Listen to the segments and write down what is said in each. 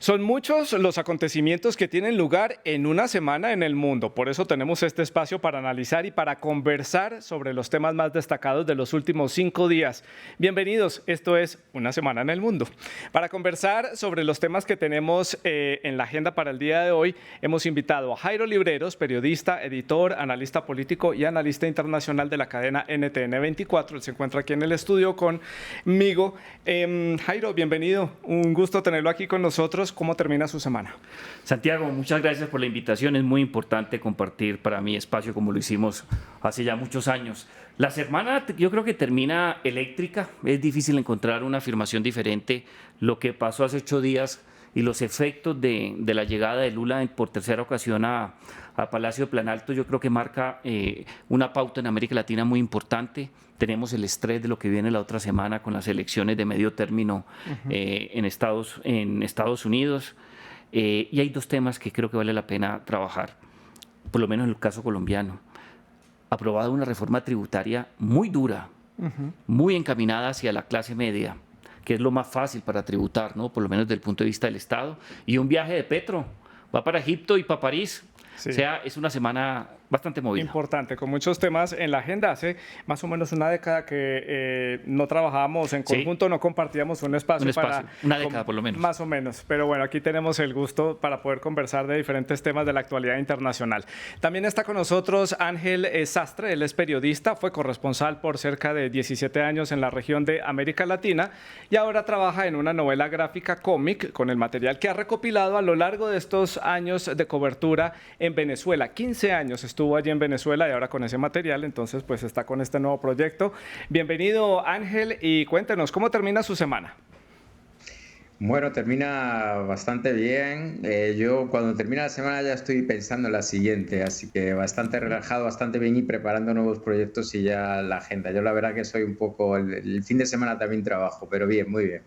Son muchos los acontecimientos que tienen lugar en una semana en el mundo. Por eso tenemos este espacio para analizar y para conversar sobre los temas más destacados de los últimos 5 días. Bienvenidos, esto es Una Semana en el Mundo. Para conversar sobre los temas que tenemos en la agenda para el día de hoy, hemos invitado a Jairo Libreros, periodista, editor, analista político y analista internacional de la cadena NTN 24. Él se encuentra aquí en el estudio conmigo. Jairo, bienvenido. Un gusto tenerlo aquí con nosotros. ¿Cómo termina su semana? Santiago, muchas gracias por la invitación. Es muy importante compartir para mí espacio como lo hicimos hace ya muchos años. La semana yo creo que termina eléctrica. Es difícil encontrar una afirmación diferente. Lo que pasó hace 8 días y los efectos de la llegada de Lula por tercera ocasión a Palacio de Planalto, yo creo que marca una pauta en América Latina muy importante. Tenemos el estrés de lo que viene la otra semana con las elecciones de medio término en Estados Unidos. Y hay 2 temas que creo que vale la pena trabajar, por lo menos en el caso colombiano. Aprobada una reforma tributaria muy dura, muy encaminada hacia la clase media, que es lo más fácil para tributar, ¿no? Por lo menos desde el punto de vista del Estado. Y un viaje de Petro, va para Egipto y para París. Sí. O sea, es una semana bastante movida. Importante, con muchos temas en la agenda. Hace más o menos una década que no trabajábamos en conjunto, no compartíamos un espacio. Para una década por lo menos. Más o menos, pero bueno, aquí tenemos el gusto para poder conversar de diferentes temas de la actualidad internacional. También está con nosotros Ángel Sastre, él es periodista, fue corresponsal por cerca de 17 años en la región de América Latina y ahora trabaja en una novela gráfica cómic con el material que ha recopilado a lo largo de estos años de cobertura en Venezuela. 15 años estuvo allí en Venezuela y ahora con ese material, entonces pues está con este nuevo proyecto. Bienvenido, Ángel, y cuéntenos, ¿cómo termina su semana? Bueno, termina bastante bien. Yo cuando termina la semana ya estoy pensando en la siguiente, así que bastante relajado, bastante bien y preparando nuevos proyectos y ya la agenda. Yo la verdad que soy un poco, el fin de semana también trabajo, pero bien, muy bien.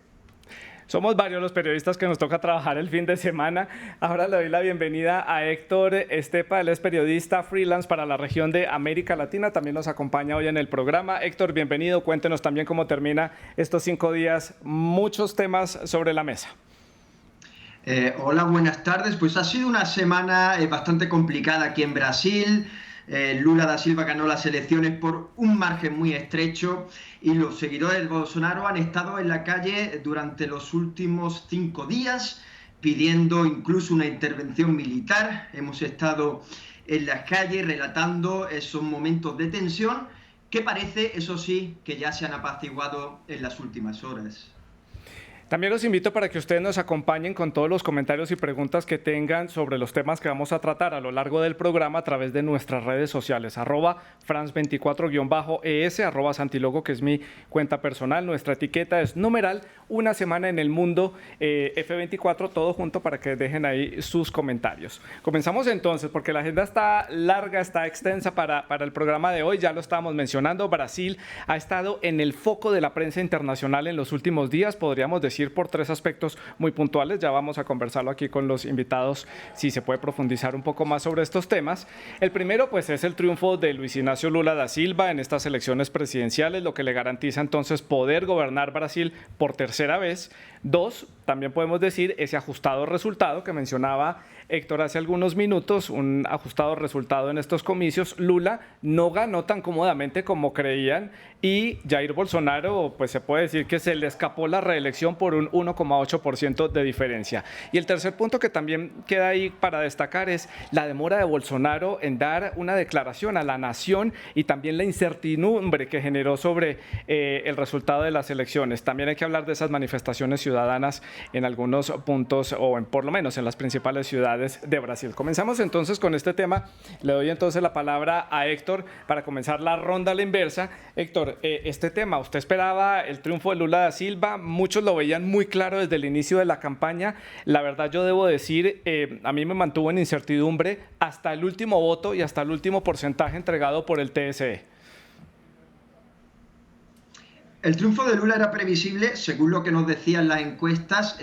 Somos varios los periodistas que nos toca trabajar el fin de semana. Ahora le doy la bienvenida a Héctor Estepa, él es periodista freelance para la región de América Latina, también nos acompaña hoy en el programa. Héctor, bienvenido, cuéntenos también cómo termina estos 5 días, muchos temas sobre la mesa. Hola, buenas tardes. Pues ha sido una semana bastante complicada aquí en Brasil. Lula da Silva ganó las elecciones por un margen muy estrecho y los seguidores de Bolsonaro han estado en la calle durante los últimos 5 días pidiendo incluso una intervención militar. Hemos estado en las calles relatando esos momentos de tensión que parece, eso sí, que ya se han apaciguado en las últimas horas. También los invito para que ustedes nos acompañen con todos los comentarios y preguntas que tengan sobre los temas que vamos a tratar a lo largo del programa a través de nuestras redes sociales, @France24_ES, @Santilogo, que es mi cuenta personal. Nuestra etiqueta es numeral Una Semana en el Mundo, F24, todo junto para que dejen ahí sus comentarios. Comenzamos entonces, porque la agenda está larga, está extensa para el programa de hoy, ya lo estábamos mencionando. Brasil ha estado en el foco de la prensa internacional en los últimos días, podríamos decir por 3 aspectos muy puntuales. Ya vamos a conversarlo aquí con los invitados, si se puede profundizar un poco más sobre estos temas. El primero, pues, es el triunfo de Luis Ignacio Lula da Silva en estas elecciones presidenciales, lo que le garantiza entonces poder gobernar Brasil por tercera vez. 2, también podemos decir ese ajustado resultado que mencionaba Héctor hace algunos minutos, un ajustado resultado en estos comicios. Lula no ganó tan cómodamente como creían y Jair Bolsonaro, pues se puede decir que se le escapó la reelección por un 1,8% de diferencia. Y el tercer punto que también queda ahí para destacar es la demora de Bolsonaro en dar una declaración a la nación y también la incertidumbre que generó sobre el resultado de las elecciones. También hay que hablar de esas manifestaciones ciudadanas en algunos puntos o por lo menos en las principales ciudades de Brasil. Comenzamos entonces con este tema. Le doy entonces la palabra a Héctor para comenzar la ronda a la inversa. Héctor, este tema, ¿usted esperaba el triunfo de Lula da Silva? Muchos lo veían muy claro desde el inicio de la campaña. La verdad, yo debo decir, a mí me mantuvo en incertidumbre hasta el último voto y hasta el último porcentaje entregado por el TSE. El triunfo de Lula era previsible, según lo que nos decían las encuestas,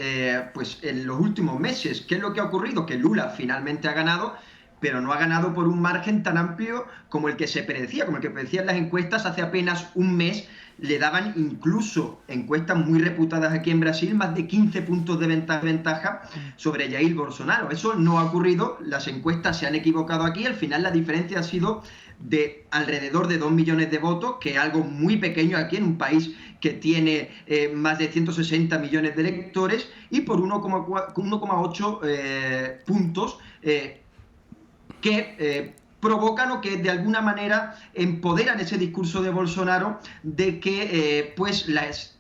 pues en los últimos meses. ¿Qué es lo que ha ocurrido? Que Lula finalmente ha ganado, pero no ha ganado por un margen tan amplio como el que se predecía, como el que predecían las encuestas hace apenas un mes. le daban incluso encuestas muy reputadas aquí en Brasil más de 15 puntos de ventaja sobre Jair Bolsonaro. Eso no ha ocurrido, las encuestas se han equivocado aquí, al final la diferencia ha sido de alrededor de 2 millones de votos, que es algo muy pequeño aquí en un país que tiene más de 160 millones de electores, y por 1,8 puntos que provocan o que de alguna manera empoderan ese discurso de Bolsonaro de que pues las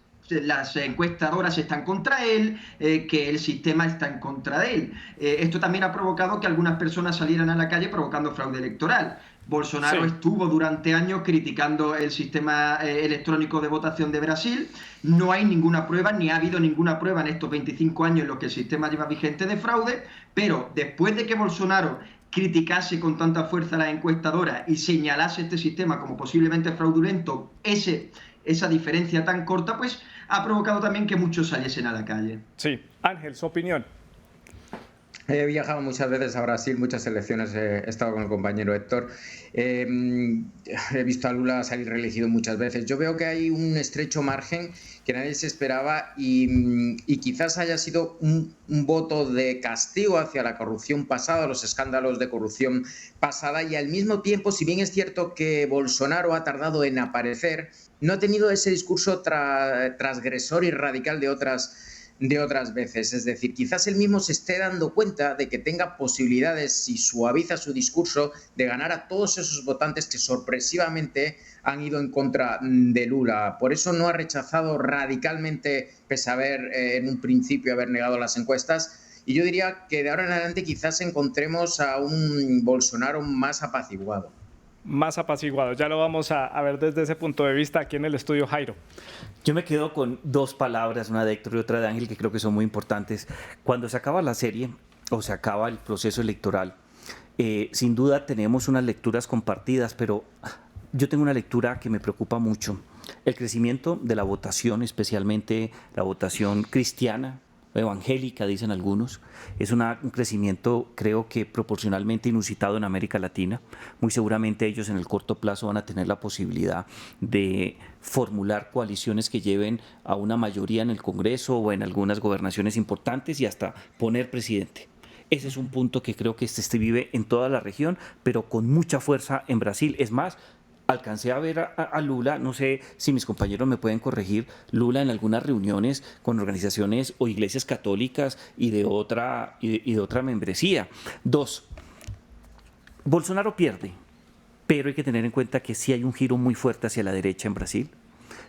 encuestadoras están contra él, que el sistema está en contra de él. Esto también ha provocado que algunas personas salieran a la calle provocando fraude electoral. Bolsonaro estuvo durante años criticando el sistema electrónico de votación de Brasil. No hay ninguna prueba, ni ha habido ninguna prueba en estos 25 años en los que el sistema lleva vigente de fraude, pero después de que Bolsonaro criticase con tanta fuerza a las encuestadoras y señalase este sistema como posiblemente fraudulento, esa diferencia tan corta, pues ha provocado también que muchos saliesen a la calle. Sí, Ángel, su opinión. He viajado muchas veces a Brasil, muchas elecciones, he estado con el compañero Héctor. He visto a Lula salir reelegido muchas veces. Yo veo que hay un estrecho margen que nadie se esperaba y quizás haya sido un voto de castigo hacia la corrupción pasada, los escándalos de corrupción pasada, y al mismo tiempo, si bien es cierto que Bolsonaro ha tardado en aparecer, no ha tenido ese discurso transgresor y radical de otras veces. Es decir, quizás él mismo se esté dando cuenta de que tenga posibilidades, si suaviza su discurso, de ganar a todos esos votantes que sorpresivamente han ido en contra de Lula. Por eso no ha rechazado radicalmente, pese a en un principio haber negado las encuestas. Y yo diría que de ahora en adelante quizás encontremos a un Bolsonaro más apaciguado. Más apaciguado. Ya lo vamos a ver desde ese punto de vista aquí en el estudio, Jairo. Yo me quedo con dos palabras, una de Héctor y otra de Ángel, que creo que son muy importantes. Cuando se acaba la serie o se acaba el proceso electoral, sin duda tenemos unas lecturas compartidas, pero yo tengo una lectura que me preocupa mucho. El crecimiento de la votación, especialmente la votación cristiana, evangélica, dicen algunos, es un crecimiento, creo que proporcionalmente inusitado en América Latina. Muy seguramente ellos en el corto plazo van a tener la posibilidad de formular coaliciones que lleven a una mayoría en el Congreso o en algunas gobernaciones importantes y hasta poner presidente. Ese es un punto que creo que se vive en toda la región, pero con mucha fuerza en Brasil. Es más, alcancé a ver a Lula, no sé si mis compañeros me pueden corregir, Lula en algunas reuniones con organizaciones o iglesias católicas y de otra membresía. Dos, Bolsonaro pierde, pero hay que tener en cuenta que sí hay un giro muy fuerte hacia la derecha en Brasil.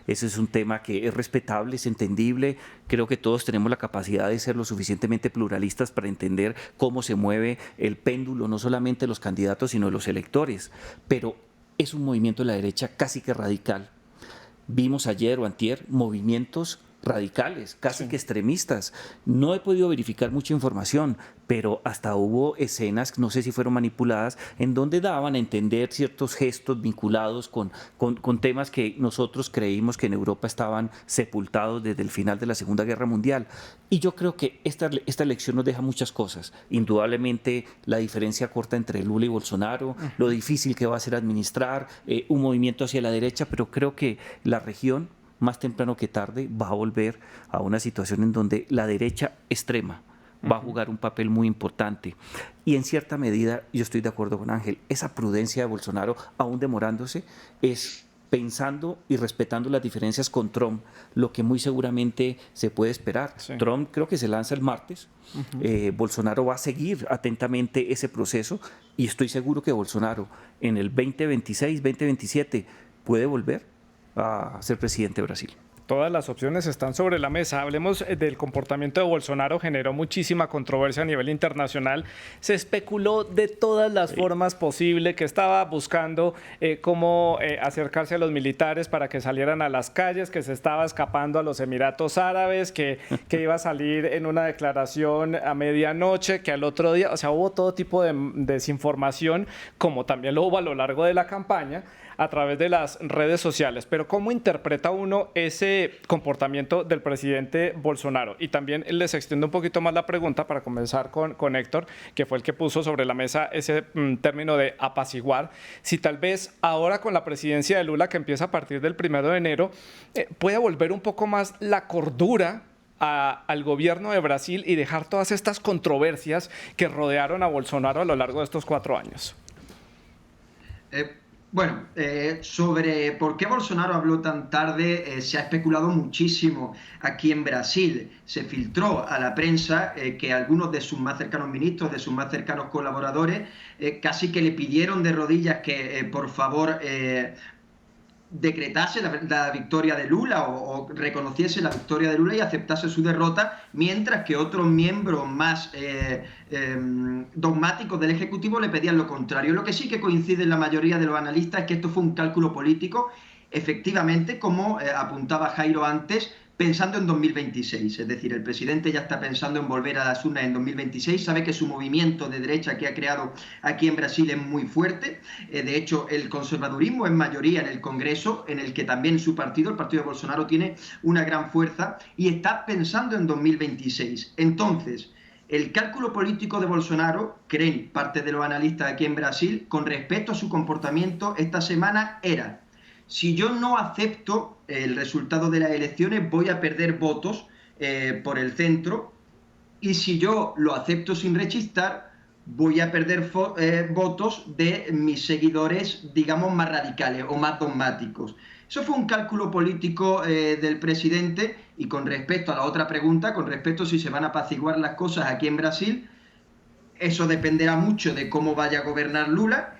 Ese es un tema que es respetable, es entendible. Creo que todos tenemos la capacidad de ser lo suficientemente pluralistas para entender cómo se mueve el péndulo, no solamente de los candidatos, sino de los electores. Pero es un movimiento de la derecha casi que radical. Vimos ayer o antier movimientos radicales, casi que extremistas. No he podido verificar mucha información, pero hasta hubo escenas, no sé si fueron manipuladas, en donde daban a entender ciertos gestos vinculados con temas que nosotros creímos que en Europa estaban sepultados desde el final de la Segunda Guerra Mundial. Y yo creo que esta elección nos deja muchas cosas. Indudablemente la diferencia corta entre Lula y Bolsonaro, lo difícil que va a ser administrar, un movimiento hacia la derecha, pero creo que la región, más temprano que tarde, va a volver a una situación en donde la derecha extrema va a jugar un papel muy importante. Y en cierta medida, yo estoy de acuerdo con Ángel, esa prudencia de Bolsonaro, aún demorándose, es pensando y respetando las diferencias con Trump, lo que muy seguramente se puede esperar. Sí. Trump creo que se lanza el martes, Bolsonaro va a seguir atentamente ese proceso y estoy seguro que Bolsonaro en el 2026, 2027 puede volver a ser presidente de Brasil. Todas las opciones están sobre la mesa. Hablemos del comportamiento de Bolsonaro. Generó muchísima controversia a nivel internacional. Se especuló de todas las formas posibles, que estaba buscando cómo acercarse a los militares para que salieran a las calles, que se estaba escapando a los Emiratos Árabes, que iba a salir en una declaración a medianoche, que al otro día, o sea, hubo todo tipo de desinformación, como también lo hubo a lo largo de la campaña, a través de las redes sociales. Pero ¿cómo interpreta uno ese comportamiento del presidente Bolsonaro? Y también les extiendo un poquito más la pregunta para comenzar con Héctor, que fue el que puso sobre la mesa ese término de apaciguar. Si tal vez ahora con la presidencia de Lula, que empieza a partir del 1 de enero, puede volver un poco más la cordura al gobierno de Brasil y dejar todas estas controversias que rodearon a Bolsonaro a lo largo de estos 4 años. Sobre por qué Bolsonaro habló tan tarde, se ha especulado muchísimo aquí en Brasil. Se filtró a la prensa que algunos de sus más cercanos ministros, de sus más cercanos colaboradores, casi que le pidieron de rodillas que por favor decretase la victoria de Lula o reconociese la victoria de Lula y aceptase su derrota, mientras que otros miembros más dogmáticos del Ejecutivo le pedían lo contrario. Lo que sí que coincide en la mayoría de los analistas es que esto fue un cálculo político, efectivamente, como apuntaba Jairo antes, pensando en 2026, es decir, el presidente ya está pensando en volver a las urnas en 2026, sabe que su movimiento de derecha que ha creado aquí en Brasil es muy fuerte, de hecho el conservadurismo es mayoría en el Congreso, en el que también su partido, el partido de Bolsonaro, tiene una gran fuerza y está pensando en 2026. Entonces, el cálculo político de Bolsonaro, creen parte de los analistas aquí en Brasil, con respecto a su comportamiento esta semana era: si yo no acepto el resultado de las elecciones, voy a perder votos por el centro, y si yo lo acepto sin rechistar, voy a perder votos de mis seguidores, digamos, más radicales o más dogmáticos. Eso fue un cálculo político del presidente. Y con respecto a la otra pregunta, con respecto a si se van a apaciguar las cosas aquí en Brasil, eso dependerá mucho de cómo vaya a gobernar Lula.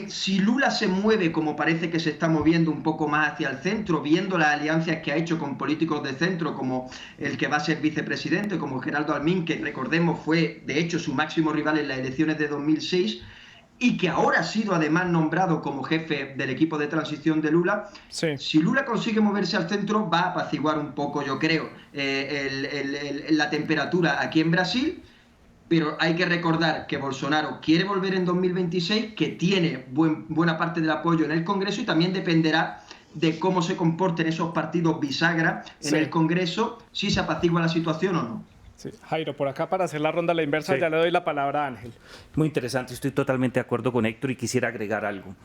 Si Lula se mueve como parece que se está moviendo un poco más hacia el centro, viendo las alianzas que ha hecho con políticos de centro, como el que va a ser vicepresidente, como Geraldo Almín, que recordemos fue de hecho su máximo rival en las elecciones de 2006, y que ahora ha sido además nombrado como jefe del equipo de transición de Lula, sí. Si Lula consigue moverse al centro, va a apaciguar un poco, yo creo, la temperatura aquí en Brasil. Pero hay que recordar que Bolsonaro quiere volver en 2026, que tiene buena parte del apoyo en el Congreso, y también dependerá de cómo se comporten esos partidos bisagra en el Congreso, si se apacigua la situación o no. Sí. Jairo, por acá para hacer la ronda a la inversa, ya le doy la palabra a Ángel. Muy interesante, estoy totalmente de acuerdo con Héctor y quisiera agregar algo.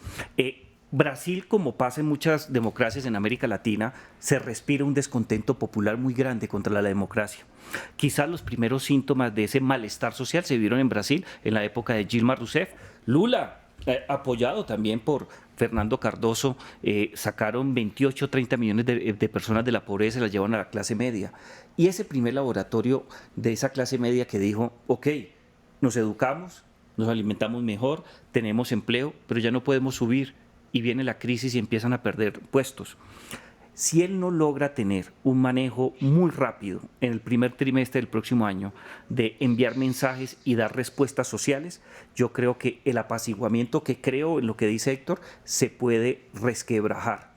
Brasil, como pasa en muchas democracias en América Latina, se respira un descontento popular muy grande contra la democracia. Quizás los primeros síntomas de ese malestar social se vieron en Brasil en la época de Dilma Rousseff. Lula, apoyado también por Fernando Cardoso, sacaron 28 o 30 millones de personas de la pobreza y las llevaron a la clase media. Y ese primer laboratorio de esa clase media que dijo, ok, nos educamos, nos alimentamos mejor, tenemos empleo, pero ya no podemos subir. Y viene la crisis y empiezan a perder puestos. Si él no logra tener un manejo muy rápido en el primer trimestre del próximo año de enviar mensajes y dar respuestas sociales, yo creo que el apaciguamiento, que creo en lo que dice Héctor, se puede resquebrajar.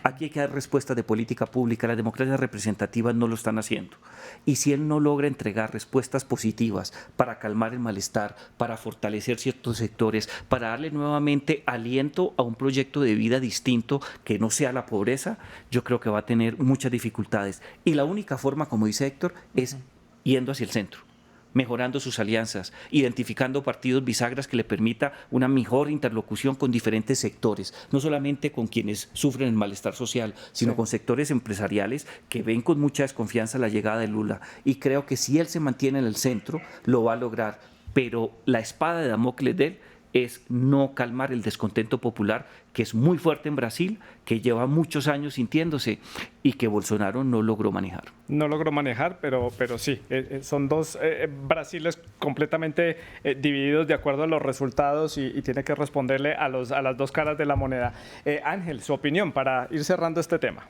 Aquí hay que dar respuestas de política pública. Las democracias representativas no lo están haciendo. Y si él no logra entregar respuestas positivas para calmar el malestar, para fortalecer ciertos sectores, para darle nuevamente aliento a un proyecto de vida distinto que no sea la pobreza, yo creo que va a tener muchas dificultades. Y la única forma, como dice Héctor, es yendo hacia el centro, mejorando sus alianzas, identificando partidos bisagras que le permita una mejor interlocución con diferentes sectores, no solamente con quienes sufren el malestar social, sino con sectores empresariales que ven con mucha desconfianza la llegada de Lula. Y creo que si él se mantiene en el centro, lo va a lograr. Pero la espada de Damocles de él es no calmar el descontento popular, que es muy fuerte en Brasil, que lleva muchos años sintiéndose y que Bolsonaro no logró manejar. No logró manejar, pero sí, son dos Brasiles completamente divididos de acuerdo a los resultados y tiene que responderle a las dos caras de la moneda. Ángel, su opinión para ir cerrando este tema.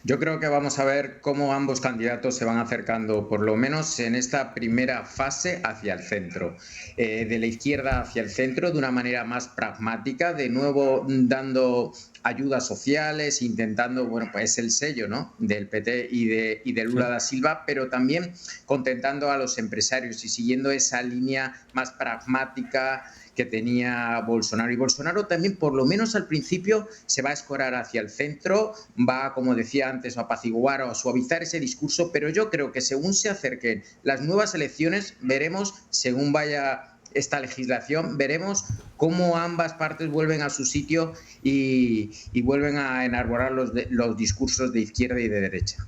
Yo creo que vamos a ver cómo ambos candidatos se van acercando, por lo menos en esta primera fase, hacia el centro. De la izquierda hacia el centro, de una manera más pragmática, de nuevo dando ayudas sociales, intentando, bueno, pues es el sello, ¿no?, del PT y de Lula da Silva, pero también contentando a los empresarios y siguiendo esa línea más pragmática que tenía Bolsonaro. Y Bolsonaro también, por lo menos al principio, se va a escorar hacia el centro, va, como decía antes, a apaciguar o a suavizar ese discurso, pero yo creo que según se acerquen las nuevas elecciones, veremos, según vaya esta legislación, veremos cómo ambas partes vuelven a su sitio y vuelven a enarbolar los discursos de izquierda y de derecha.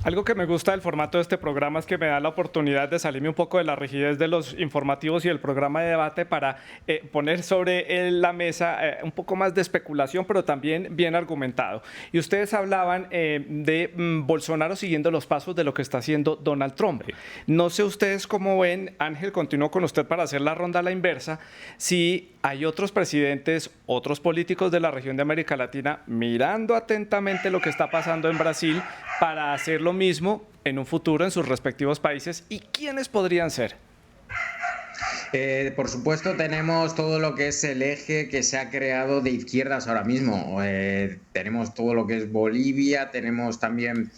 Algo que me gusta del formato de este programa es que me da la oportunidad de salirme un poco de la rigidez de los informativos y el programa de debate para poner sobre la mesa un poco más de especulación, pero también bien argumentado. Y ustedes hablaban de Bolsonaro siguiendo los pasos de lo que está haciendo Donald Trump. No sé ustedes cómo ven, Ángel, continúo con usted para hacer la ronda a la inversa, si hay otros presidentes, otros políticos de la región de América Latina mirando atentamente lo que está pasando en Brasil para hacer lo mismo en un futuro en sus respectivos países, ¿y quiénes podrían ser? Por supuesto, tenemos todo lo que es el eje que se ha creado de izquierdas ahora mismo. Tenemos todo lo que es Bolivia, tenemos también,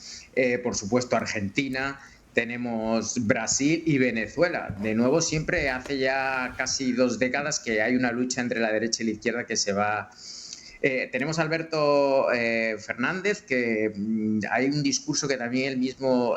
por supuesto, Argentina, tenemos Brasil y Venezuela. De nuevo, siempre hace ya casi 2 décadas que hay una lucha entre la derecha y la izquierda que se va... tenemos a Alberto Fernández, que hay un discurso que también él mismo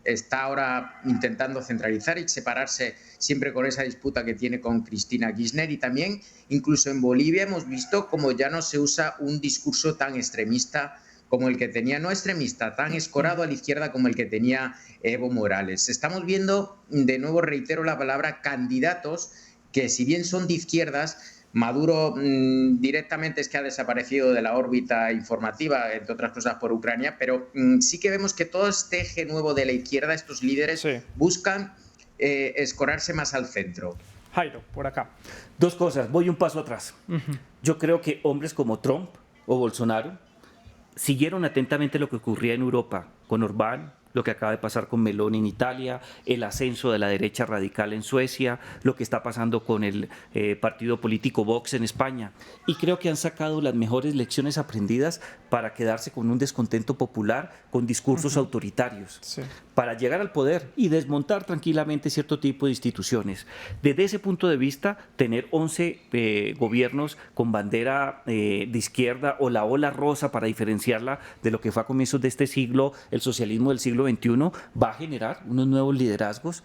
está ahora intentando centralizar y separarse siempre con esa disputa que tiene con Cristina Kirchner. Y también, incluso en Bolivia, hemos visto como ya no se usa un discurso tan extremista como el que tenía, no extremista, tan escorado a la izquierda como el que tenía Evo Morales. Estamos viendo, de nuevo reitero la palabra, candidatos que, si bien son de izquierdas, Maduro directamente es que ha desaparecido de la órbita informativa, entre otras cosas por Ucrania, pero sí que vemos que todo este eje nuevo de la izquierda, estos líderes, buscan escorarse más al centro. Jairo, por acá. 2 cosas, voy un paso atrás. Yo creo que hombres como Trump o Bolsonaro siguieron atentamente lo que ocurría en Europa con Orbán, lo que acaba de pasar con Meloni en Italia, el ascenso de la derecha radical en Suecia, lo que está pasando con el partido político Vox en España. Y creo que han sacado las mejores lecciones aprendidas para quedarse con un descontento popular, con discursos autoritarios, para llegar al poder y desmontar tranquilamente cierto tipo de instituciones. Desde ese punto de vista, tener 11 gobiernos con bandera de izquierda o la ola rosa, para diferenciarla de lo que fue a comienzos de este siglo, el socialismo del siglo XXI, va a generar unos nuevos liderazgos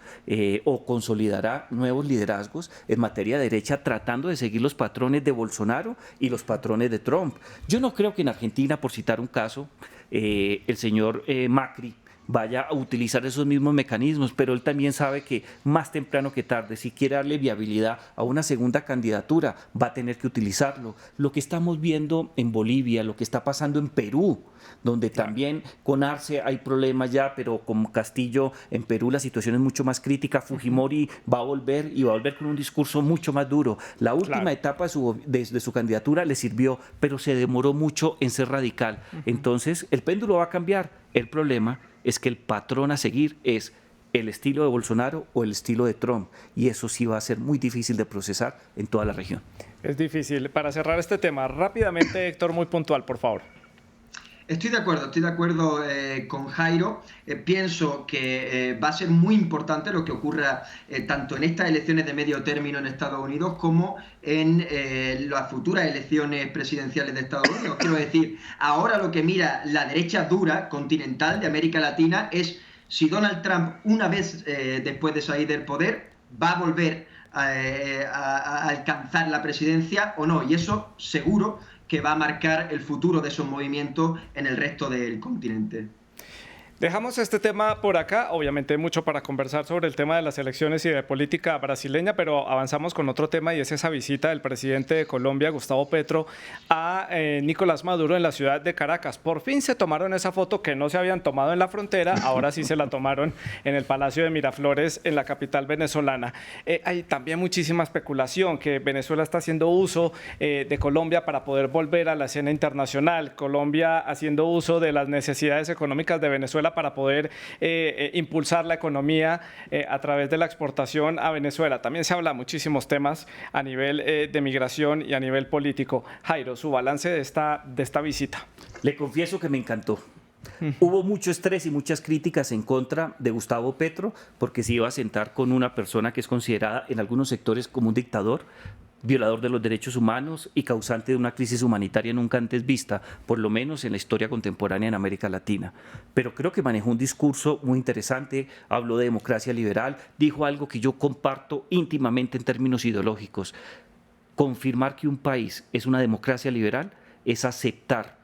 o consolidará nuevos liderazgos en materia de derecha, tratando de seguir los patrones de Bolsonaro y los patrones de Trump. Yo no creo que en Argentina, por citar un caso, el señor Macri vaya a utilizar esos mismos mecanismos, pero él también sabe que más temprano que tarde, si quiere darle viabilidad a una segunda candidatura, va a tener que utilizarlo. Lo que estamos viendo en Bolivia, lo que está pasando en Perú, donde también con Arce hay problemas ya, pero con Castillo en Perú la situación es mucho más crítica. Fujimori va a volver y va a volver con un discurso mucho más duro. La última etapa de su candidatura le sirvió, pero se demoró mucho en ser radical. Entonces el péndulo va a cambiar. El problema es que el patrón a seguir es el estilo de Bolsonaro o el estilo de Trump, y eso sí va a ser muy difícil de procesar en toda la región. Es difícil. Para cerrar este tema, rápidamente, Héctor, muy puntual, por favor. Estoy de acuerdo con Jairo. Pienso que va a ser muy importante lo que ocurra tanto en estas elecciones de medio término en Estados Unidos como en las futuras elecciones presidenciales de Estados Unidos. Quiero decir, ahora lo que mira la derecha dura continental de América Latina es si Donald Trump, una vez después de salir del poder, va a volver a alcanzar la presidencia o no. Y eso seguro que va a marcar el futuro de esos movimientos en el resto del continente. Dejamos este tema por acá, obviamente hay mucho para conversar sobre el tema de las elecciones y de política brasileña, pero avanzamos con otro tema, y es esa visita del presidente de Colombia, Gustavo Petro, a Nicolás Maduro en la ciudad de Caracas. Por fin se tomaron esa foto que no se habían tomado en la frontera, ahora sí se la tomaron en el Palacio de Miraflores, en la capital venezolana. Hay también muchísima especulación que Venezuela está haciendo uso de Colombia para poder volver a la escena internacional, Colombia haciendo uso de las necesidades económicas de Venezuela Venezuela para poder impulsar la economía a través de la exportación a Venezuela. También se habla muchísimos temas a nivel de migración y a nivel político. Jairo, su balance de esta visita. Le confieso que me encantó. Hubo mucho estrés y muchas críticas en contra de Gustavo Petro porque se iba a sentar con una persona que es considerada en algunos sectores como un dictador, violador de los derechos humanos y causante de una crisis humanitaria nunca antes vista, por lo menos en la historia contemporánea en América Latina. Pero creo que manejó un discurso muy interesante, habló de democracia liberal, dijo algo que yo comparto íntimamente en términos ideológicos. Confirmar que un país es una democracia liberal es aceptar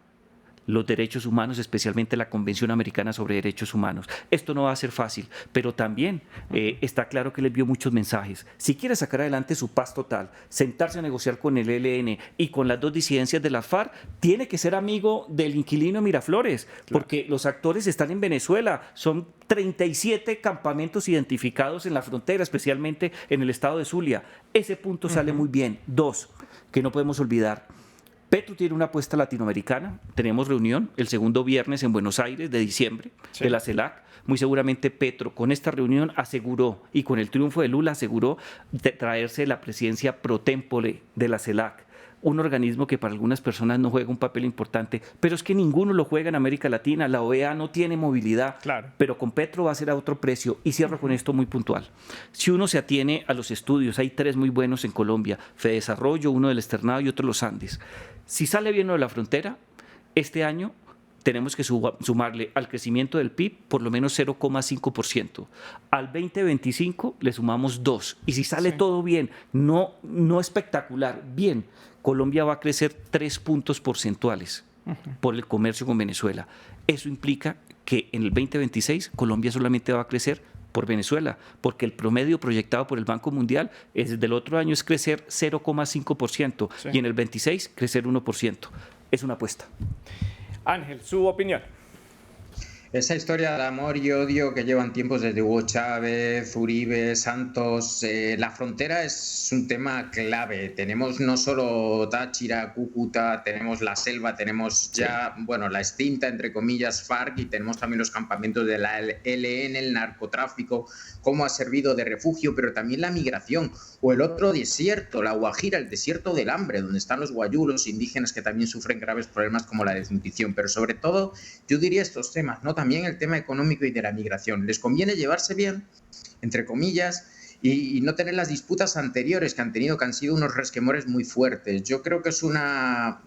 los derechos humanos, especialmente la Convención Americana sobre Derechos Humanos. Esto no va a ser fácil, pero también está claro que les dio muchos mensajes. Si quiere sacar adelante su paz total, sentarse a negociar con el ELN y con las dos disidencias de la FARC, tiene que ser amigo del inquilino Miraflores, porque los actores están en Venezuela. Son 37 campamentos identificados en la frontera, especialmente en el estado de Zulia. Ese punto sale muy bien. Dos, que no podemos olvidar. Petro tiene una apuesta latinoamericana, tenemos reunión el segundo viernes en Buenos Aires de diciembre de la CELAC. Muy seguramente Petro con esta reunión aseguró, y con el triunfo de Lula aseguró traerse la presidencia pro tempore de la CELAC, un organismo que para algunas personas no juega un papel importante, pero es que ninguno lo juega en América Latina. La OEA no tiene movilidad, pero con Petro va a ser a otro precio. Y cierro con esto muy puntual. Si uno se atiene a los estudios, hay 3 muy buenos en Colombia, Fedesarrollo, uno del Externado y otro los Andes. Si sale bien lo de la frontera, este año tenemos que sumarle al crecimiento del PIB por lo menos 0,5%. Al 2025 le sumamos 2%. Y si sale todo bien, no espectacular, bien, Colombia va a crecer 3 puntos porcentuales por el comercio con Venezuela. Eso implica que en el 2026 Colombia solamente va a crecer por Venezuela, porque el promedio proyectado por el Banco Mundial del otro año es crecer 0,5% y en el 26 crecer 1%. Es una apuesta. Ángel, su opinión. Esa historia de amor y odio que llevan tiempos desde Hugo Chávez, Uribe, Santos, la frontera es un tema clave. Tenemos no solo Táchira, Cúcuta, tenemos la selva, tenemos ya, la extinta, entre comillas, FARC, y tenemos también los campamentos de la ELN, el narcotráfico, cómo ha servido de refugio, pero también la migración. O el otro desierto, la Guajira, el desierto del hambre, donde están los guayúros indígenas que también sufren graves problemas como la desnutrición. Pero sobre todo, yo diría estos temas, ¿no? También el tema económico y de la migración. Les conviene llevarse bien, entre comillas, y no tener las disputas anteriores que han tenido, que han sido unos resquemores muy fuertes. Yo creo que es una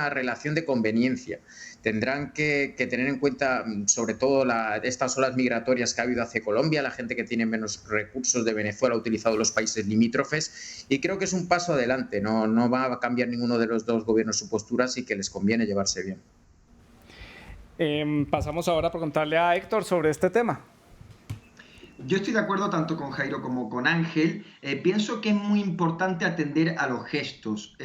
relación de conveniencia. Tendrán que tener en cuenta, sobre todo, estas olas migratorias que ha habido hacia Colombia. La gente que tiene menos recursos de Venezuela ha utilizado los países limítrofes, y creo que es un paso adelante. No va a cambiar ninguno de los dos gobiernos su postura, así que les conviene llevarse bien. Pasamos ahora a preguntarle a Héctor sobre este tema. Yo estoy de acuerdo tanto con Jairo como con Ángel. Pienso que es muy importante atender a los gestos.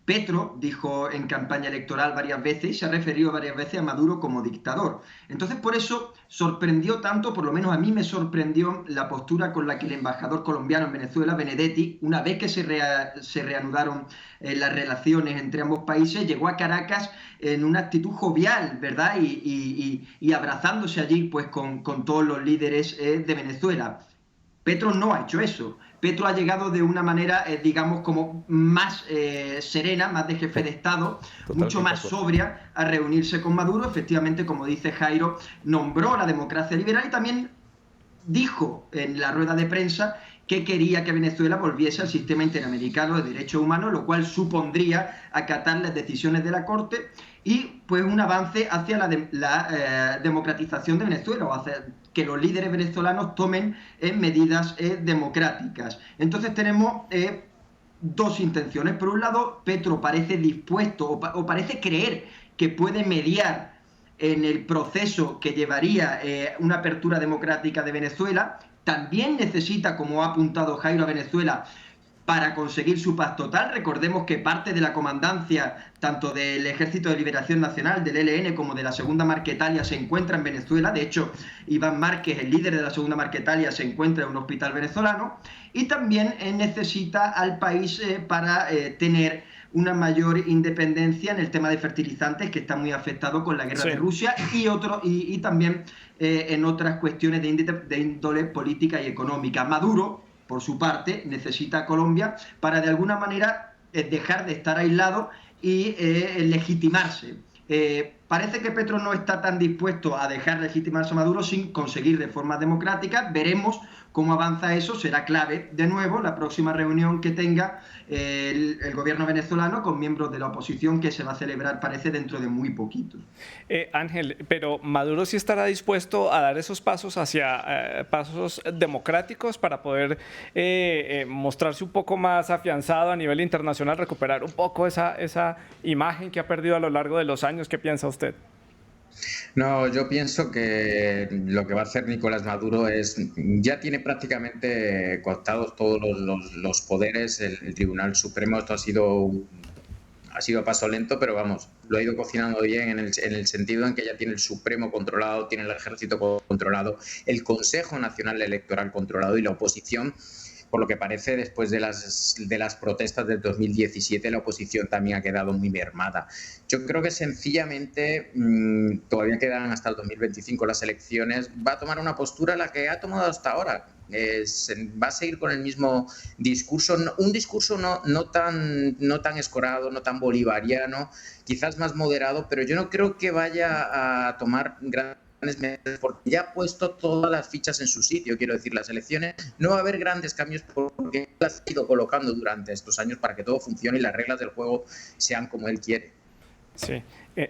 Petro dijo en campaña electoral varias veces y se ha referido varias veces a Maduro como dictador. Entonces, por eso sorprendió tanto, por lo menos a mí me sorprendió la postura con la que el embajador colombiano en Venezuela, Benedetti, una vez que se reanudaron las relaciones entre ambos países, llegó a Caracas en una actitud jovial, ¿verdad? Y abrazándose allí pues con todos los líderes de Venezuela. Petro no ha hecho eso. Petro ha llegado de una manera, digamos, como más serena, más de jefe de Estado, mucho más sobria, a reunirse con Maduro. Efectivamente, como dice Jairo, nombró la democracia liberal y también dijo en la rueda de prensa que quería que Venezuela volviese al sistema interamericano de derechos humanos, lo cual supondría acatar las decisiones de la Corte y pues un avance hacia la democratización de Venezuela, o hacia que los líderes venezolanos tomen medidas democráticas. Entonces tenemos dos intenciones. Por un lado, Petro parece dispuesto o parece creer que puede mediar en el proceso que llevaría una apertura democrática de Venezuela. También necesita, como ha apuntado Jairo, a Venezuela para conseguir su paz total. Recordemos que parte de la comandancia, tanto del Ejército de Liberación Nacional, del ELN, como de la Segunda Marquetalia, se encuentra en Venezuela. De hecho, Iván Márquez, el líder de la Segunda Marquetalia, se encuentra en un hospital venezolano. Y también necesita al país para tener una mayor independencia en el tema de fertilizantes, que está muy afectado con la guerra de Rusia, y también en otras cuestiones de índole política y económica. Maduro, por su parte, necesita a Colombia para de alguna manera dejar de estar aislado y legitimarse. Parece que Petro no está tan dispuesto a dejar legitimarse a Maduro sin conseguir reformas democráticas. Veremos cómo avanza eso. Será clave, de nuevo, la próxima reunión que tenga el gobierno venezolano con miembros de la oposición, que se va a celebrar, parece, dentro de muy poquito. Ángel, pero Maduro sí estará dispuesto a dar esos pasos hacia pasos democráticos para poder mostrarse un poco más afianzado a nivel internacional, recuperar un poco esa imagen que ha perdido a lo largo de los años. ¿Qué piensa usted? No, yo pienso que lo que va a hacer Nicolás Maduro ya tiene prácticamente cooptados todos los poderes, el Tribunal Supremo. Esto ha sido a paso lento, pero vamos, lo ha ido cocinando bien en el sentido en que ya tiene el Supremo controlado, tiene el Ejército controlado, el Consejo Nacional Electoral controlado y la oposición. Por lo que parece, después de las protestas del 2017, la oposición también ha quedado muy mermada. Yo creo que sencillamente todavía quedan hasta el 2025 las elecciones. Va a tomar una postura la que ha tomado hasta ahora. Va a seguir con el mismo discurso, un discurso no tan escorado, no tan bolivariano, quizás más moderado, pero yo no creo que vaya a tomar grandes medidas, porque ya ha puesto todas las fichas en su sitio. Quiero decir, las elecciones no va a haber grandes cambios porque las ha ido colocando durante estos años para que todo funcione y las reglas del juego sean como él quiere. Sí.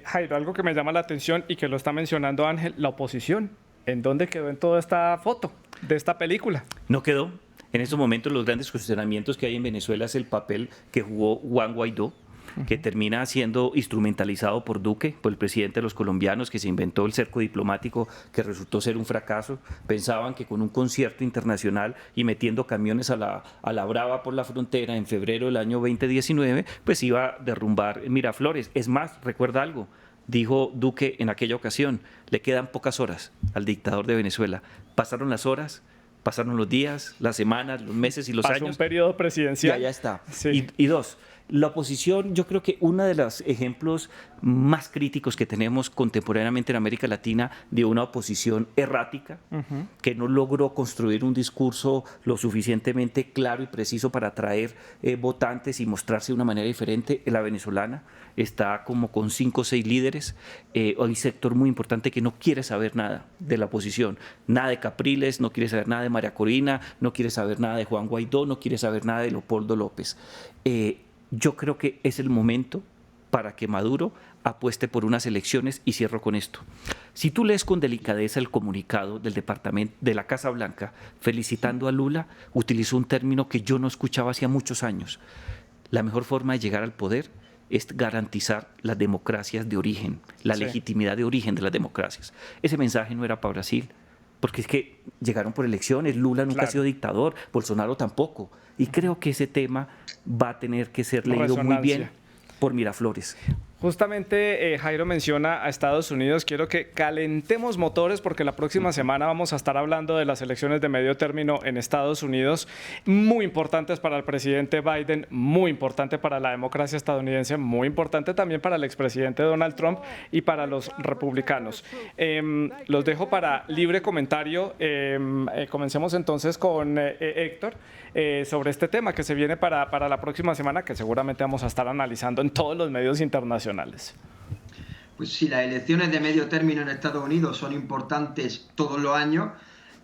Jairo, algo que me llama la atención y que lo está mencionando Ángel, la oposición. ¿En dónde quedó en toda esta foto de esta película? No quedó. En estos momentos los grandes cuestionamientos que hay en Venezuela es el papel que jugó Juan Guaidó, que termina siendo instrumentalizado por Duque, por el presidente de los colombianos, que se inventó el cerco diplomático, que resultó ser un fracaso. Pensaban que con un concierto internacional y metiendo camiones a la brava por la frontera en febrero del año 2019, pues iba a derrumbar Miraflores. Es más, recuerda algo, dijo Duque en aquella ocasión: le quedan pocas horas al dictador de Venezuela. Pasaron las horas, pasaron los días, las semanas, los meses y los años. Pasó un periodo presidencial. Ya está. Sí. Y dos, la oposición, yo creo que uno de los ejemplos más críticos que tenemos contemporáneamente en América Latina de una oposición errática, que no logró construir un discurso lo suficientemente claro y preciso para atraer votantes y mostrarse de una manera diferente, la venezolana. Está como con 5 o 6 líderes. Hay un sector muy importante que no quiere saber nada de la oposición, nada de Capriles, no quiere saber nada de María Corina, no quiere saber nada de Juan Guaidó, no quiere saber nada de Leopoldo López. Yo creo que es el momento para que Maduro apueste por unas elecciones, y cierro con esto. Si tú lees con delicadeza el comunicado del departamento de la Casa Blanca felicitando a Lula, utilizó un término que yo no escuchaba hacía muchos años. La mejor forma de llegar al poder es garantizar las democracias de origen, la legitimidad de origen de las democracias. Ese mensaje no era para Brasil, porque es que llegaron por elecciones, Lula nunca ha sido dictador, Bolsonaro tampoco. Y creo que ese tema va a tener que ser leído muy bien por Miraflores. Justamente Jairo menciona a Estados Unidos. Quiero que calentemos motores porque la próxima semana vamos a estar hablando de las elecciones de medio término en Estados Unidos, muy importantes para el presidente Biden, muy importante para la democracia estadounidense, muy importante también para el expresidente Donald Trump y para los republicanos. Los dejo para libre comentario. Comencemos entonces con Héctor sobre este tema que se viene para la próxima semana, que seguramente vamos a estar analizando en todos los medios internacionales. Pues si las elecciones de medio término en Estados Unidos son importantes todos los años,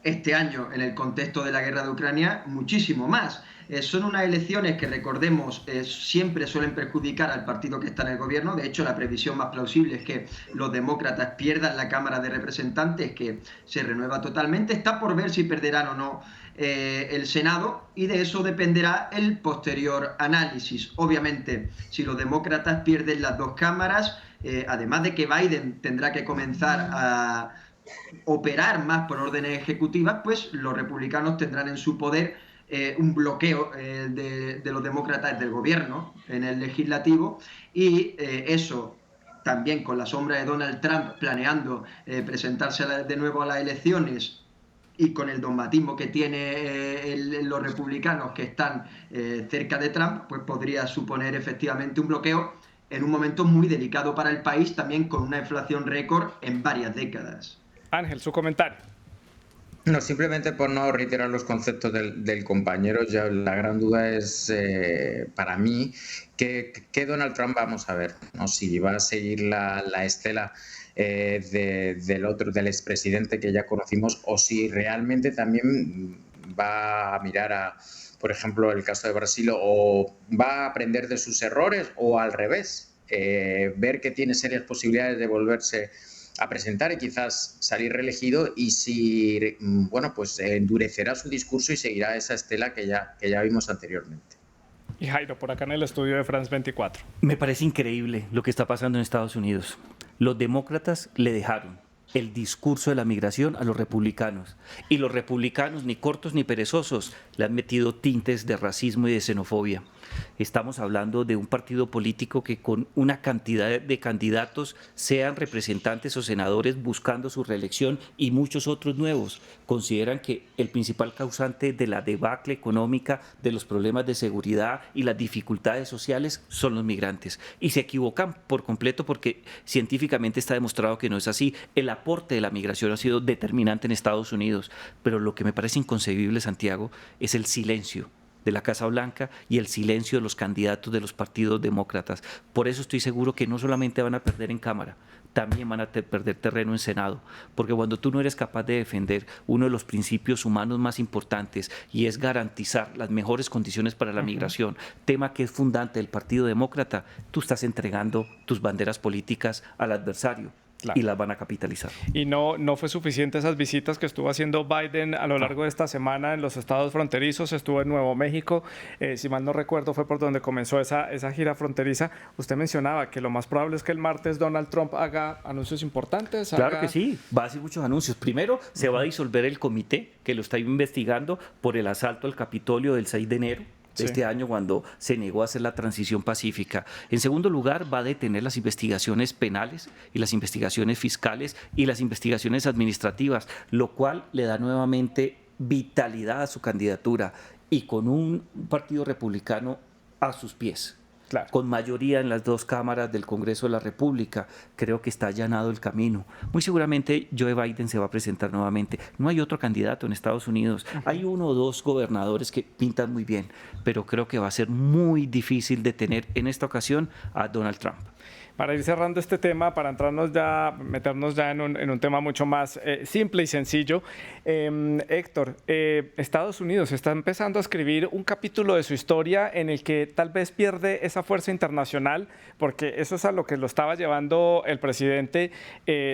este año, en el contexto de la guerra de Ucrania, muchísimo más. Son unas elecciones que, recordemos, siempre suelen perjudicar al partido que está en el gobierno. De hecho, la previsión más plausible es que los demócratas pierdan la Cámara de Representantes, que se renueva totalmente. Está por ver si perderán o no el Senado, y de eso dependerá el posterior análisis. Obviamente, si los demócratas pierden las dos cámaras, además de que Biden tendrá que comenzar a operar más por órdenes ejecutivas, pues los republicanos tendrán en su poder un bloqueo de los demócratas del gobierno en el legislativo, y eso también con la sombra de Donald Trump planeando presentarse de nuevo a las elecciones, y con el dogmatismo que tiene los republicanos que están cerca de Trump, pues podría suponer efectivamente un bloqueo en un momento muy delicado para el país, también con una inflación récord en varias décadas. Ángel, su comentario. No, simplemente por no reiterar los conceptos del compañero, ya la gran duda es para mí ¿qué Donald Trump vamos a ver? ¿No? Si va a seguir la estela del expresidente que ya conocimos, o si realmente también va a mirar por ejemplo, el caso de Brasil, o va a aprender de sus errores, o al revés, ver que tiene serias posibilidades de volverse a presentar y quizás salir reelegido, y si, bueno, pues endurecerá su discurso y seguirá esa estela que ya vimos anteriormente. Y Jairo, por acá en el estudio de France 24. Me parece increíble lo que está pasando en Estados Unidos. Los demócratas le dejaron el discurso de la migración a los republicanos, y los republicanos, ni cortos ni perezosos, le han metido tintes de racismo y de xenofobia. Estamos hablando de un partido político que con una cantidad de candidatos, sean representantes o senadores buscando su reelección, y muchos otros nuevos, consideran que el principal causante de la debacle económica, de los problemas de seguridad y las dificultades sociales son los migrantes. Y se equivocan por completo, porque científicamente está demostrado que no es así. El aporte de la migración ha sido determinante en Estados Unidos, pero lo que me parece inconcebible, Santiago, es el silencio de la Casa Blanca y el silencio de los candidatos de los partidos demócratas. Por eso estoy seguro que no solamente van a perder en Cámara, también van a perder terreno en Senado, porque cuando tú no eres capaz de defender uno de los principios humanos más importantes, y es garantizar las mejores condiciones para la migración, tema que es fundante del Partido Demócrata, tú estás entregando tus banderas políticas al adversario. Claro. Y las van a capitalizar. Y no fue suficiente esas visitas que estuvo haciendo Biden a lo largo de esta semana en los estados fronterizos. Estuvo en Nuevo México, si mal no recuerdo fue por donde comenzó esa gira fronteriza. Usted mencionaba que lo más probable es que el martes Donald Trump haga anuncios importantes. Claro que sí, va a hacer muchos anuncios. Primero, se va a disolver el comité que lo está investigando por el asalto al Capitolio del 6 de enero. Este año, cuando se negó a hacer la transición pacífica. En segundo lugar, va a detener las investigaciones penales y las investigaciones fiscales y las investigaciones administrativas, lo cual le da nuevamente vitalidad a su candidatura, y con un partido republicano a sus pies. Claro. Con mayoría en las dos cámaras del Congreso de la República, creo que está allanado el camino. Muy seguramente Joe Biden se va a presentar nuevamente. No hay otro candidato en Estados Unidos. Hay uno o dos gobernadores que pintan muy bien, pero creo que va a ser muy difícil detener en esta ocasión a Donald Trump. Para ir cerrando este tema, para meternos ya en un tema mucho más simple y sencillo, Héctor, Estados Unidos está empezando a escribir un capítulo de su historia en el que tal vez pierde esa fuerza internacional, porque eso es a lo que lo estaba llevando el presidente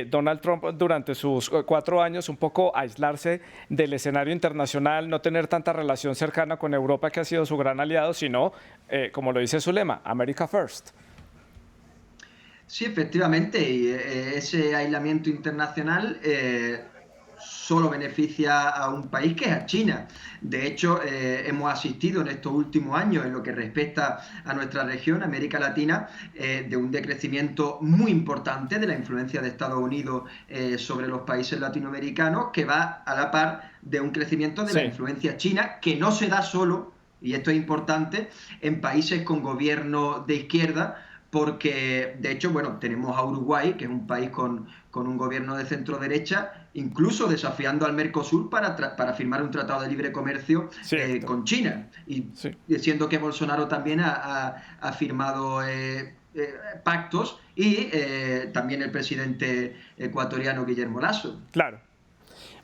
Donald Trump durante sus 4 años, un poco a aislarse del escenario internacional, no tener tanta relación cercana con Europa, que ha sido su gran aliado, sino, como lo dice su lema, America First. Sí, efectivamente, y ese aislamiento internacional solo beneficia a un país, que es a China. De hecho, hemos asistido en estos últimos años, en lo que respecta a nuestra región, América Latina, de un decrecimiento muy importante de la influencia de Estados Unidos sobre los países latinoamericanos, que va a la par de un crecimiento de la influencia china, que no se da solo, y esto es importante, en países con gobierno de izquierda, porque de hecho, bueno, tenemos a Uruguay, que es un país con un gobierno de centro derecha, incluso desafiando al Mercosur para firmar un tratado de libre comercio con China, y siendo que Bolsonaro también ha firmado pactos, y también el presidente ecuatoriano Guillermo Lasso. Claro.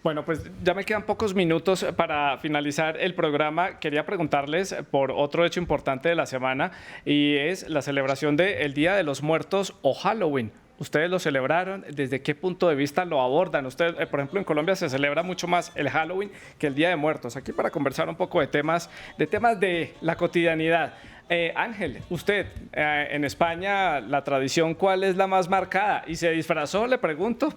Bueno, pues ya me quedan pocos minutos para finalizar el programa. Quería preguntarles por otro hecho importante de la semana, y es la celebración del Día de los Muertos o Halloween. ¿Ustedes lo celebraron? ¿Desde qué punto de vista lo abordan? Ustedes, por ejemplo, en Colombia se celebra mucho más el Halloween que el Día de Muertos. Aquí para conversar un poco de temas de la cotidianidad. Ángel, usted, en España, la tradición, ¿cuál es la más marcada? ¿Y se disfrazó, le pregunto?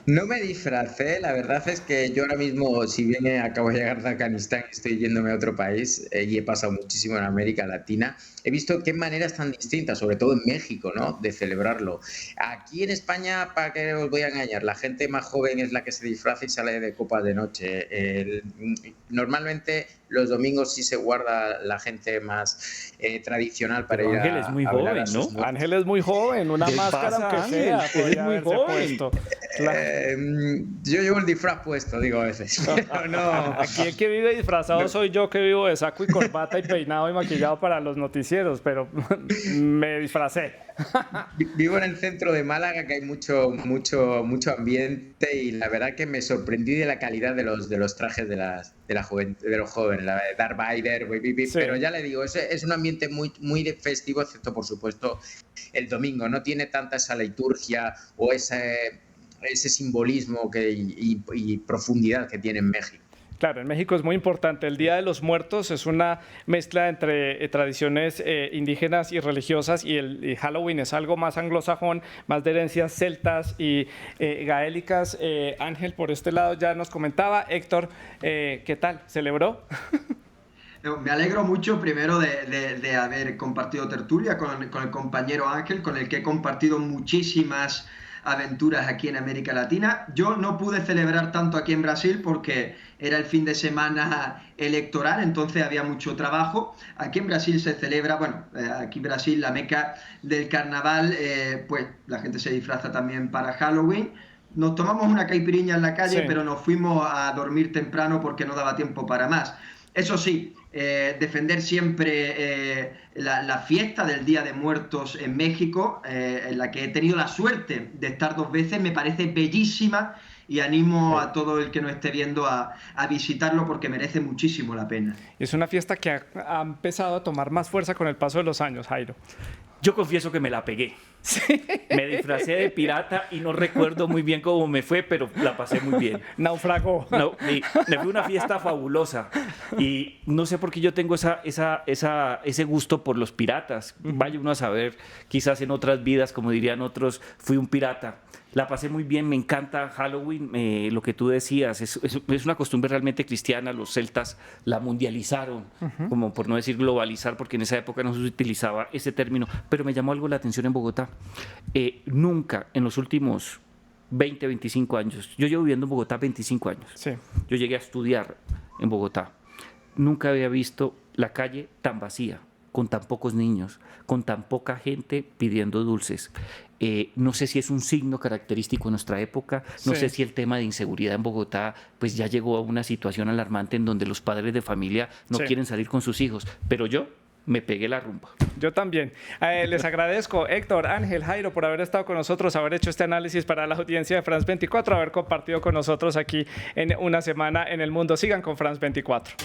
No me disfracé, la verdad es que yo ahora mismo, si bien acabo de llegar de Afganistán, estoy yéndome a otro país y he pasado muchísimo en América Latina, he visto qué maneras tan distintas, sobre todo en México, ¿no?, de celebrarlo. Aquí en España, ¿para qué os voy a engañar? La gente más joven es la que se disfraza y sale de copas de noche. Normalmente los domingos sí se guarda la gente más tradicional para Pero ir Ángel es muy a velar joven, a sus ¿no? muertos. Ángel es muy joven, una ¿Qué máscara pasa, aunque Ángel? sea, Él es podría muy haberse joven. puesto. Claro. Yo llevo el disfraz puesto, digo a veces, pero no. Aquí el que vive disfrazado soy yo, que vivo de saco y corbata y peinado y maquillado para los noticieros, pero me disfracé. Vivo en el centro de Málaga, que hay mucho ambiente y la verdad que me sorprendí de la calidad de los trajes de los jóvenes, la de Darth Vader, Sí. pero ya le digo, es un ambiente muy festivo, excepto por supuesto el domingo, no tiene tanta esa liturgia o ese simbolismo y profundidad que tiene en México. Claro, en México es muy importante. El Día de los Muertos es una mezcla entre tradiciones indígenas y religiosas y Halloween es algo más anglosajón, más de herencias celtas y gaélicas. Ángel, por este lado ya nos comentaba. Héctor, ¿qué tal? ¿Celebró? Me alegro mucho primero de haber compartido tertulia con el compañero Ángel, con el que he compartido muchísimas aventuras aquí en América Latina. Yo no pude celebrar tanto aquí en Brasil porque era el fin de semana electoral, entonces había mucho trabajo. Aquí en Brasil se celebra, bueno, aquí en Brasil la meca del carnaval, pues la gente se disfraza también para Halloween. Nos tomamos una caipiriña en la calle, Sí. pero nos fuimos a dormir temprano porque no daba tiempo para más. Eso sí, defender siempre la fiesta del Día de Muertos en México, en la que he tenido la suerte de estar 2 veces, me parece bellísima y animo a todo el que nos esté viendo a visitarlo porque merece muchísimo la pena. Es una fiesta que ha empezado a tomar más fuerza con el paso de los años, Jairo. Yo confieso que me la pegué. Me disfracé de pirata y no recuerdo muy bien cómo me fue, pero la pasé muy bien. Naufragó. No, me fue una fiesta fabulosa y no sé por qué yo tengo ese gusto por los piratas. Vaya uno a saber, quizás en otras vidas, como dirían otros, fui un pirata. La pasé muy bien, me encanta Halloween, lo que tú decías, es una costumbre realmente cristiana, los celtas la mundializaron, como por no decir globalizar, porque en esa época no se utilizaba ese término, pero me llamó algo la atención en Bogotá. Nunca en los últimos 20, 25 años, yo llevo viviendo en Bogotá 25 años, Sí. yo llegué a estudiar en Bogotá, nunca había visto la calle tan vacía, con tan pocos niños, con tan poca gente pidiendo dulces. No sé si es un signo característico de nuestra época, no Sí. sé si el tema de inseguridad en Bogotá pues ya llegó a una situación alarmante en donde los padres de familia no Sí. quieren salir con sus hijos, pero yo me pegué la rumba. Yo también. Les agradezco, Héctor, Ángel, Jairo, por haber estado con nosotros, haber hecho este análisis para la audiencia de France 24, haber compartido con nosotros aquí en una semana en el mundo. Sigan con France 24.